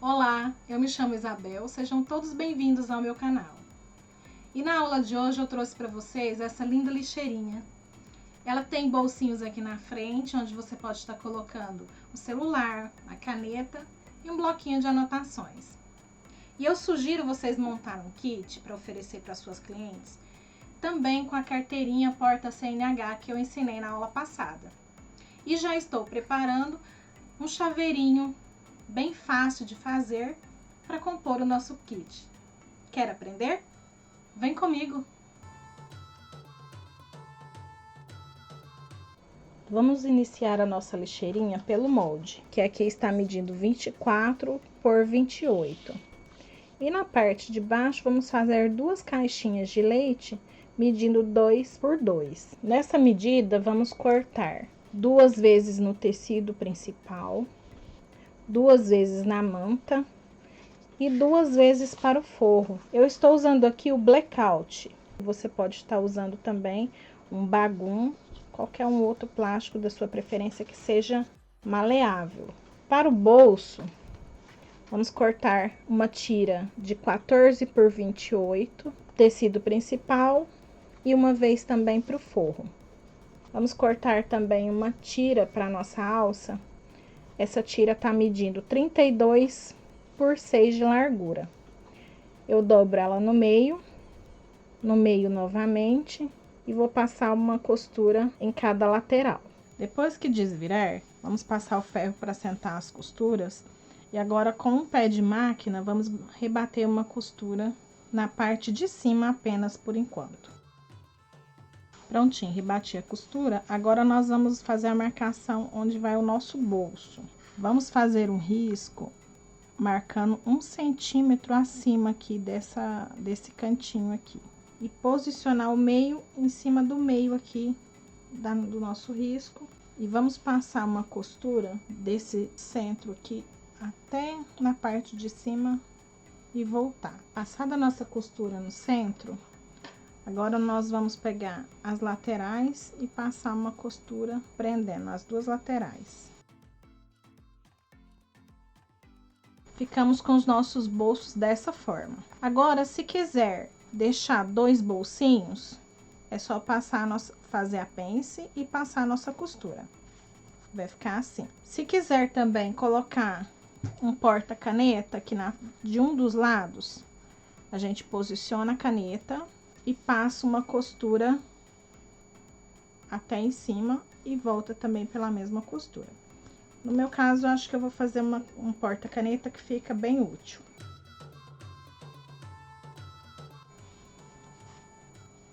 Olá, eu me chamo Isabel, sejam todos bem-vindos ao meu canal. E na aula de hoje eu trouxe para vocês essa linda lixeirinha. Ela tem bolsinhos aqui na frente, onde você pode estar colocando o celular, a caneta e um bloquinho de anotações. E eu sugiro vocês montarem um kit para oferecer para suas clientes, também com a carteirinha Porta CNH que eu ensinei na aula passada. E já estou preparando um chaveirinho bem fácil de fazer para compor o nosso kit. Quer aprender? Vem comigo! Vamos iniciar a nossa lixeirinha pelo molde, que aqui está medindo 24 por 28. E na parte de baixo vamos fazer duas caixinhas de leite medindo 2 por 2. Nessa medida vamos cortar 2 vezes no tecido principal, 2 vezes na manta e 2 vezes para o forro. Eu estou usando aqui o blackout. Você pode estar usando também um bagum, qualquer um outro plástico da sua preferência que seja maleável. Para o bolso, vamos cortar uma tira de 14 por 28, tecido principal e uma vez também para o forro. Vamos cortar também uma tira para nossa alça. Essa tira tá medindo 32 por 6 de largura. Eu dobro ela no meio novamente e vou passar uma costura em cada lateral. Depois que desvirar, vamos passar o ferro para assentar as costuras. E agora com um pé de máquina, vamos rebater uma costura na parte de cima apenas por enquanto. Prontinho, rebati a costura. Agora nós vamos fazer a marcação onde vai o nosso bolso. Vamos fazer um risco marcando 1 centímetro acima aqui desse cantinho aqui. E posicionar o meio em cima do meio aqui do nosso risco. E vamos passar uma costura desse centro aqui até na parte de cima e voltar. Passada a nossa costura no centro, agora nós vamos pegar as laterais e passar uma costura prendendo as duas laterais. Ficamos com os nossos bolsos dessa forma. Agora, se quiser deixar 2 bolsinhos, é só fazer a pence e passar a nossa costura. Vai ficar assim. Se quiser também colocar um porta-caneta aqui de um dos lados, a gente posiciona a caneta e passa uma costura até em cima e volta também pela mesma costura. No meu caso, eu acho que eu vou fazer um porta-caneta que fica bem útil.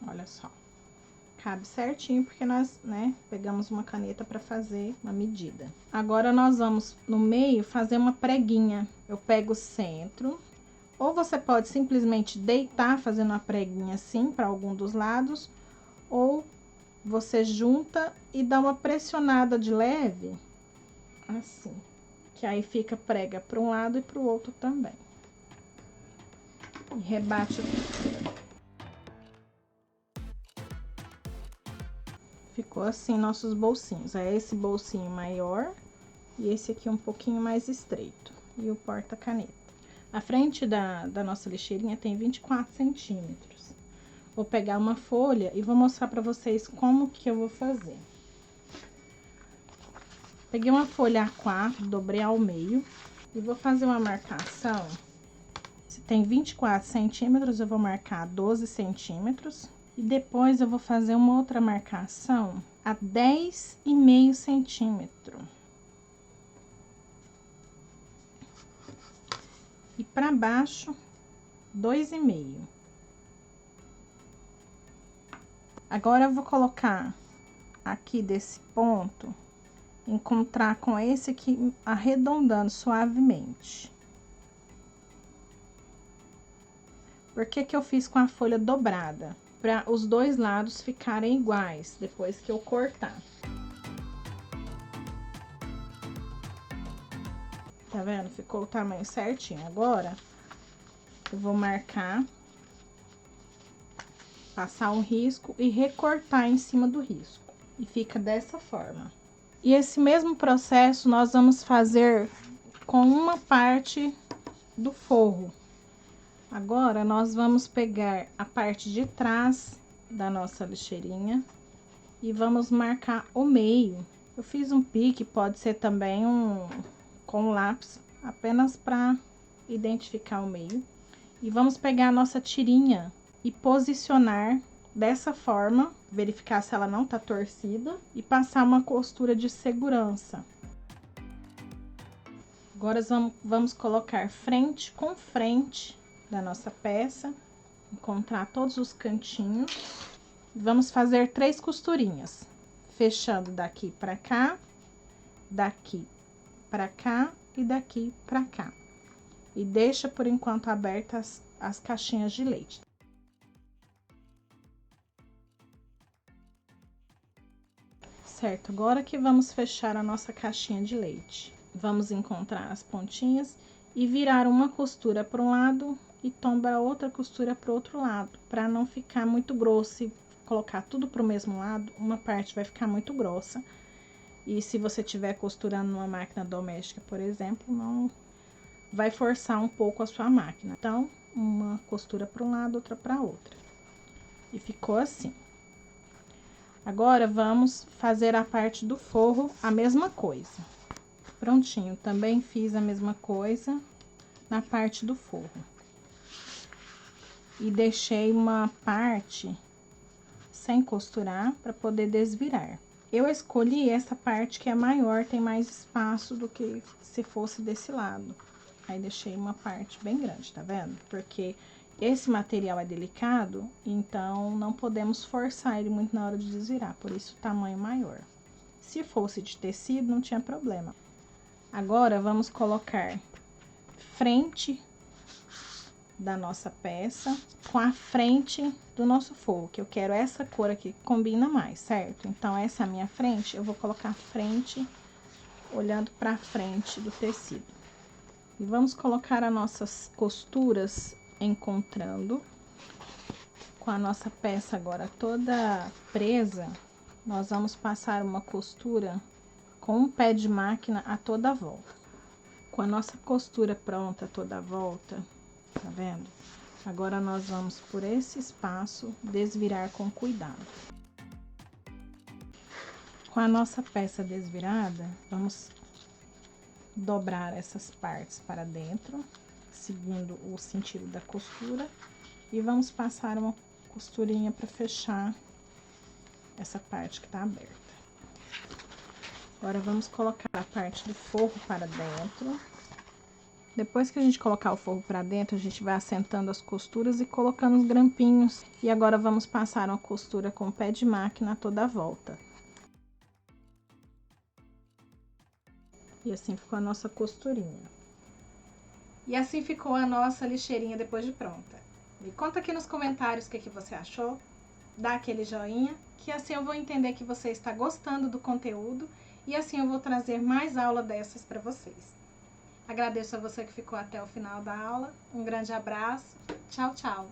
Olha só. Cabe certinho, porque nós, pegamos uma caneta para fazer uma medida. Agora, nós vamos, no meio, fazer uma preguinha. Eu pego o centro, ou você pode simplesmente deitar fazendo uma preguinha assim para algum dos lados, ou você junta e dá uma pressionada de leve, assim, que aí fica prega para um lado e para o outro também. E rebate a costura. Ficou assim nossos bolsinhos. É esse bolsinho maior e esse aqui um pouquinho mais estreito. E o porta-caneta. A frente da nossa lixeirinha tem 24 centímetros. Vou pegar uma folha e vou mostrar pra vocês como que eu vou fazer. Peguei uma folha A4, dobrei ao meio e vou fazer uma marcação. Se tem 24 centímetros, eu vou marcar 12 centímetros. E depois eu vou fazer uma outra marcação a 10,5 centímetro. E para baixo, 2,5. Agora eu vou colocar aqui desse ponto, encontrar com esse aqui, arredondando suavemente. Por que que eu fiz com a folha dobrada? Para os dois lados ficarem iguais depois que eu cortar. Tá vendo? Ficou o tamanho certinho. Agora, eu vou marcar, passar um risco e recortar em cima do risco. E fica dessa forma. E esse mesmo processo nós vamos fazer com uma parte do forro. Agora, nós vamos pegar a parte de trás da nossa lixeirinha e vamos marcar o meio. Eu fiz um pique, pode ser também com lápis, apenas para identificar o meio. E vamos pegar a nossa tirinha e posicionar dessa forma, verificar se ela não tá torcida e passar uma costura de segurança. Agora vamos colocar frente com frente da nossa peça, encontrar todos os cantinhos. Vamos fazer 3 costurinhas, fechando daqui pra cá, daqui pra cá e daqui pra cá. E deixa por enquanto abertas as caixinhas de leite. Certo, agora que vamos fechar a nossa caixinha de leite. Vamos encontrar as pontinhas e virar uma costura para um lado e tombar outra costura para o outro lado, para não ficar muito grosso. Se colocar tudo para o mesmo lado, uma parte vai ficar muito grossa. E se você estiver costurando numa máquina doméstica, por exemplo, não vai forçar um pouco a sua máquina. Então, uma costura para um lado, outra para outra. E ficou assim. Agora, vamos fazer a parte do forro, a mesma coisa. Prontinho, também fiz a mesma coisa na parte do forro. E deixei uma parte sem costurar para poder desvirar. Eu escolhi essa parte que é maior, tem mais espaço do que se fosse desse lado. Aí, deixei uma parte bem grande, tá vendo? Porque esse material é delicado, então não podemos forçar ele muito na hora de desvirar, por isso o tamanho maior. Se fosse de tecido, não tinha problema. Agora, vamos colocar frente da nossa peça com a frente do nosso forro, que eu quero essa cor aqui, que combina mais, certo? Então, essa é a minha frente, eu vou colocar frente, olhando pra frente do tecido. E vamos colocar as nossas costuras encontrando. Com a nossa peça agora toda presa, nós vamos passar uma costura com um pé de máquina a toda a volta. Com a nossa costura pronta a toda a volta, tá vendo? Agora, nós vamos por esse espaço desvirar com cuidado. Com a nossa peça desvirada, vamos dobrar essas partes para dentro, seguindo o sentido da costura, e vamos passar uma costurinha para fechar essa parte que tá aberta. Agora, vamos colocar a parte do forro para dentro. Depois que a gente colocar o forro para dentro, a gente vai assentando as costuras e colocando os grampinhos. E agora, vamos passar uma costura com o pé de máquina a toda a volta. E assim ficou a nossa costurinha. E assim ficou a nossa lixeirinha depois de pronta. Me conta aqui nos comentários o que você achou. Dá aquele joinha, que assim eu vou entender que você está gostando do conteúdo. E assim eu vou trazer mais aula dessas para vocês. Agradeço a você que ficou até o final da aula. Um grande abraço. Tchau, tchau.